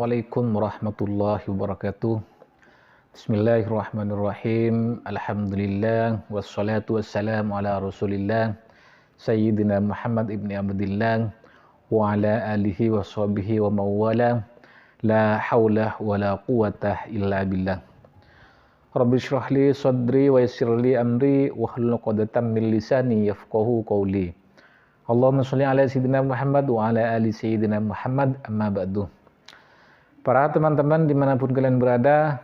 Assalamualaikum warahmatullahi wabarakatuh. Bismillahirrahmanirrahim. Alhamdulillah wassalatu wassalamu ala Rasulillah Sayyidina Muhammad ibni Abdillah wa ala alihi wa sahbihi wa mawala. La hawla wa la quwata illa billah. Rabbi syrah li sadri wa yassir li amri wa hlul 'uqdatam min lisani yafqahu qawli. Allahumma sholli ala sayyidina Muhammad wa ala ali sayyidina Muhammad, amma ba'du. Para teman-teman dimanapun kalian berada,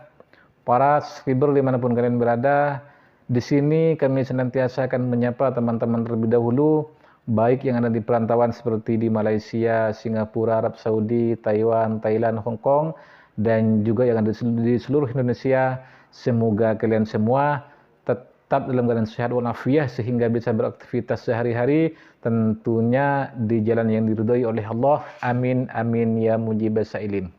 para subscriber dimanapun kalian berada, di sini kami senantiasa akan menyapa teman-teman terlebih dahulu, baik yang ada di perantauan seperti di Malaysia, Singapura, Arab Saudi, Taiwan, Thailand, Hong Kong, dan juga yang ada di seluruh Indonesia. Semoga kalian semua tetap dalam keadaan sehat walafiat sehingga bisa beraktivitas sehari-hari, tentunya di jalan yang diridhoi oleh Allah. Amin amin ya mujibas sa'ilin.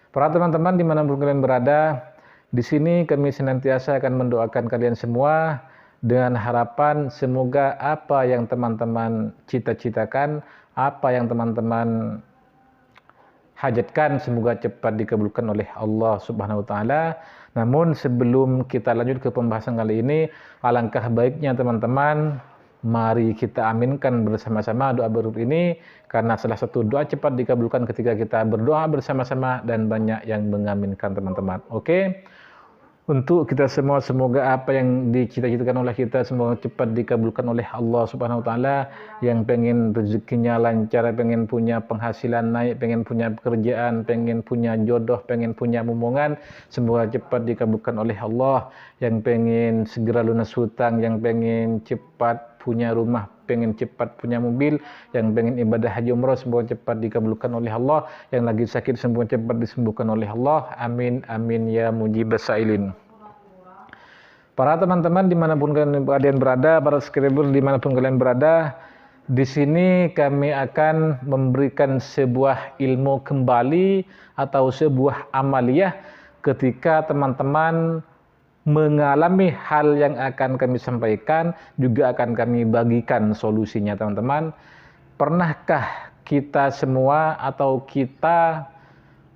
Para teman-teman dimanapun kalian berada, di sini kami senantiasa akan mendoakan kalian semua dengan harapan semoga apa yang teman-teman cita-citakan, apa yang teman-teman hajatkan semoga cepat dikabulkan oleh Allah Subhanahu wa taala. Namun sebelum kita lanjut ke pembahasan kali ini, alangkah baiknya teman-teman mari kita aminkan bersama-sama doa berikut ini, karena salah satu doa cepat dikabulkan ketika kita berdoa bersama-sama dan banyak yang mengaminkan teman-teman. Oke? Untuk kita semua, semoga apa yang dicita-citakan oleh kita semoga cepat dikabulkan oleh Allah Subhanahu wa taala. Yang pengen rezekinya lancar, pengen punya penghasilan naik, pengen punya pekerjaan, pengen punya jodoh, pengen punya momongan, semoga cepat dikabulkan oleh Allah. Yang pengen segera lunas hutang, yang pengen cepat punya rumah, pengen cepat punya mobil, yang pengen ibadah haji umrah semoga cepat dikabulkan oleh Allah. Yang lagi sakit semoga cepat disembuhkan oleh Allah. Amin amin ya mujibas sa'ilin. Para teman-teman dimanapun kalian berada, para subscriber dimanapun kalian berada, di sini kami akan memberikan sebuah ilmu kembali atau sebuah amaliyah ketika teman-teman mengalami hal yang akan kami sampaikan, juga akan kami bagikan solusinya teman-teman. Pernahkah kita semua atau kita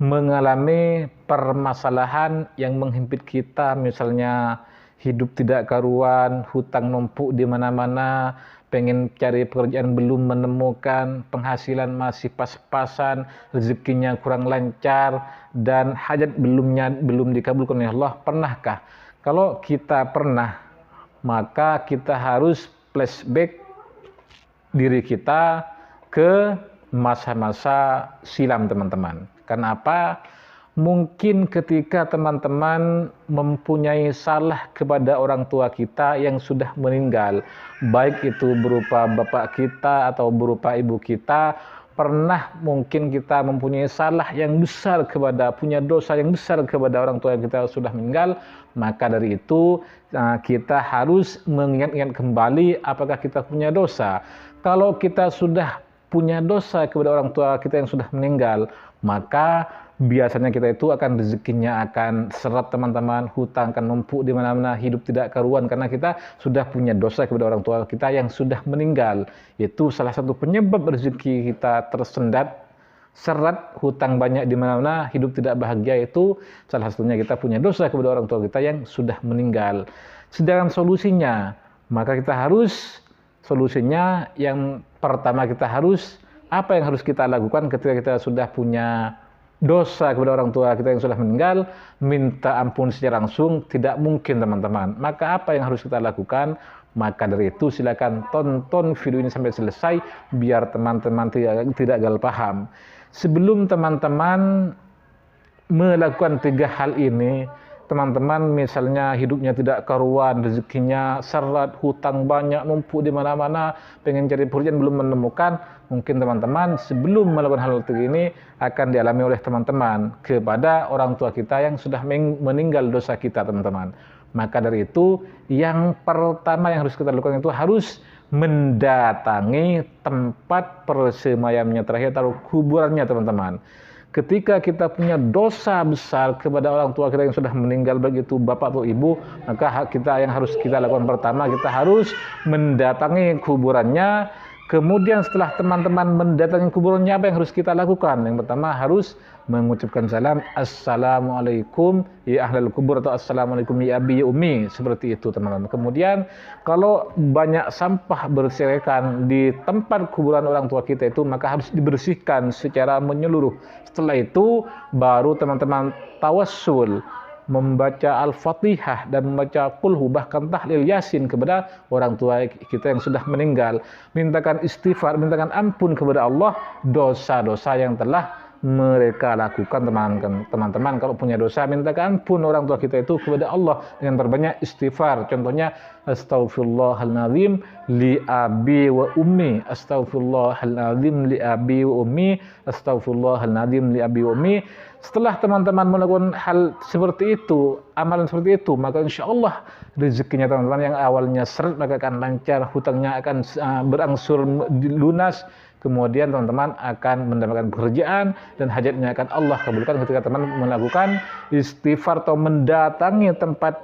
mengalami permasalahan yang menghimpit kita, misalnya hidup tidak karuan, hutang numpuk di mana-mana, pengen cari pekerjaan belum menemukan, penghasilan masih pas-pasan, rezekinya kurang lancar, dan hajat belum dikabulkan oleh Allah? Pernahkah? Kalau kita pernah, maka kita harus flashback diri kita ke masa-masa silam teman-teman. Kenapa? Mungkin ketika teman-teman mempunyai salah kepada orang tua kita yang sudah meninggal, baik itu berupa bapak kita atau berupa ibu kita, pernah mungkin kita mempunyai salah yang besar punya dosa yang besar kepada orang tua kita sudah meninggal, maka dari itu kita harus mengingat-ingat kembali apakah kita punya dosa. Kalau kita sudah punya dosa kepada orang tua kita yang sudah meninggal, maka biasanya kita itu akan rezekinya akan seret teman-teman, hutang akan numpuk di mana-mana, hidup tidak karuan karena kita sudah punya dosa kepada orang tua kita yang sudah meninggal. Itu salah satu penyebab rezeki kita tersendat, seret, hutang banyak di mana-mana, hidup tidak bahagia, itu salah satunya kita punya dosa kepada orang tua kita yang sudah meninggal. Sedangkan solusinya, maka kita harus solusinya yang pertama apa yang harus kita lakukan ketika kita sudah punya dosa kepada orang tua kita yang sudah meninggal? Minta ampun secara langsung tidak mungkin teman-teman. Maka apa yang harus kita lakukan? Maka dari itu silakan tonton video ini sampai selesai biar teman-teman tidak gagal paham. Sebelum teman-teman melakukan 3 hal ini, teman-teman misalnya hidupnya tidak karuan, rezekinya seret, hutang banyak numpuk di mana-mana, pengen cari pekerjaan belum menemukan, mungkin teman-teman sebelum melakukan hal ini akan dialami oleh teman-teman kepada orang tua kita yang sudah meninggal dosa kita teman-teman. Maka dari itu yang pertama yang harus kita lakukan itu harus mendatangi tempat persemayamnya terakhir atau kuburannya teman-teman. Ketika kita punya dosa besar kepada orang tua kita yang sudah meninggal, begitu bapak atau ibu, maka yang harus kita lakukan pertama, kita harus mendatangi kuburannya. Kemudian setelah teman-teman mendatangi kuburannya, apa yang harus kita lakukan? Yang pertama harus mengucapkan salam, assalamualaikum ya ahlal kubur, atau assalamualaikum ya abi ya umi, seperti itu teman-teman. Kemudian kalau banyak sampah berserakan di tempat kuburan orang tua kita itu, maka harus dibersihkan secara menyeluruh. Setelah itu baru teman-teman tawassul, membaca Al-Fatihah dan membaca Qulhu, bahkan tahlil Yasin kepada orang tua kita yang sudah meninggal. Mintakan istighfar, mintakan ampun kepada Allah dosa-dosa yang telah mereka lakukan. Teman-teman kalau punya dosa, mintakan ampun orang tua kita itu kepada Allah dengan berbanyak istighfar. Contohnya astaghfirullahaladzim li abi wa ummi, astaghfirullahaladzim li abi wa ummi, astaghfirullahaladzim li abi wa ummi. Setelah teman-teman melakukan hal seperti itu, amalan seperti itu, maka insya Allah rezekinya teman-teman yang awalnya seret maka akan lancar, hutangnya akan berangsur lunas. Kemudian teman-teman akan mendapatkan pekerjaan dan hajatnya akan Allah kabulkan ketika teman melakukan istighfar atau mendatangi tempat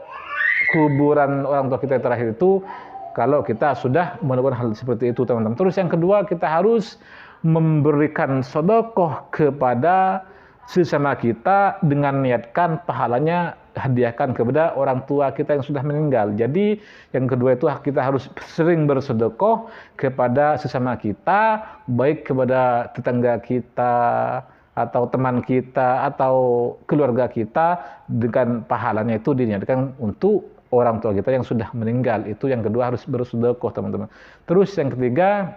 kuburan orang tua kita terakhir itu, kalau kita sudah melakukan hal seperti itu teman-teman. Terus yang kedua, kita harus memberikan sedekah kepada sesama kita dengan niatkan pahalanya hadiahkan kepada orang tua kita yang sudah meninggal. Jadi yang kedua itu kita harus sering bersedekah kepada sesama kita, baik kepada tetangga kita atau teman kita atau keluarga kita, dengan pahalanya itu diniatkan untuk orang tua kita yang sudah meninggal. Itu yang kedua, harus bersedekah teman-teman. Terus yang ketiga,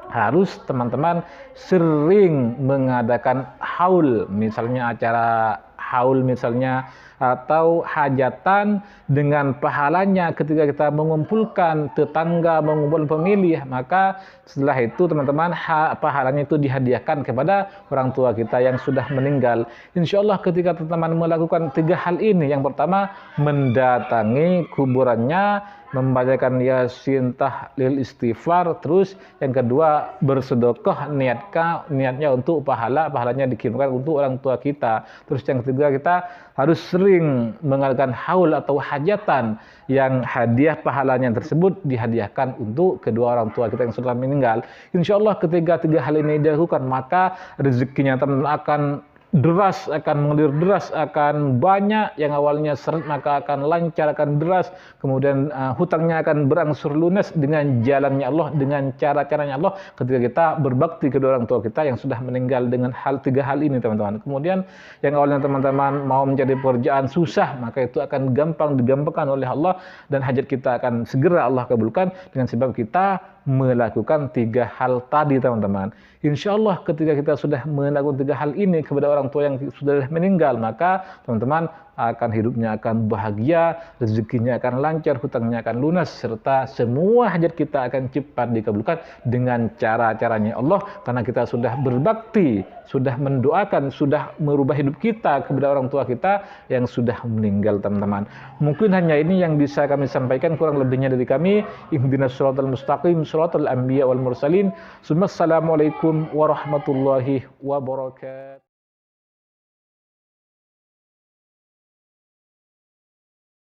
harus teman-teman sering mengadakan haul, misalnya acara haul misalnya, atau hajatan dengan pahalanya ketika kita mengumpulkan tetangga, mengumpulkan pemilih, maka setelah itu teman-teman pahalanya itu dihadiahkan kepada orang tua kita yang sudah meninggal. Insya Allah ketika teman-teman melakukan 3 hal ini, yang pertama mendatangi kuburannya, membacakan Yasin, tahlil, istighfar, terus yang kedua bersedekah, niatnya untuk pahalanya dikirimkan untuk orang tua kita. Terus yang ketiga, kita harus sering mengadakan haul atau hajatan yang hadiah pahalanya tersebut dihadiahkan untuk kedua orang tua kita yang sudah meninggal. Insya Allah ketika 3 hal ini dilakukan, maka rezekinya teman akan deras, akan mengalir deras, akan banyak. Yang awalnya seret maka akan lancar, akan deras. Kemudian hutangnya akan berangsur lunas dengan jalannya Allah, dengan cara-caranya Allah ketika kita berbakti kedua orang tua kita yang sudah meninggal dengan 3 hal ini teman-teman. Kemudian yang awalnya teman-teman mau mencari pekerjaan susah, maka itu akan digampangkan oleh Allah dan hajat kita akan segera Allah kabulkan dengan sebab kita melakukan 3 hal tadi teman-teman. Insya Allah ketika kita sudah melakukan 3 hal ini kepada orang tua yang sudah meninggal, maka teman-teman akan hidupnya akan bahagia, rezekinya akan lancar, hutangnya akan lunas, serta semua hajat kita akan cepat dikabulkan dengan cara-caranya Allah, karena kita sudah berbakti, sudah mendoakan, sudah merubah hidup kita kepada orang tua kita yang sudah meninggal teman-teman. Mungkin hanya ini yang bisa kami sampaikan, kurang lebihnya dari kami. Ihdinas shiratal mustaqim, shiratal anbiya wal mursalin. Assalamualaikum warahmatullahi wabarakatuh.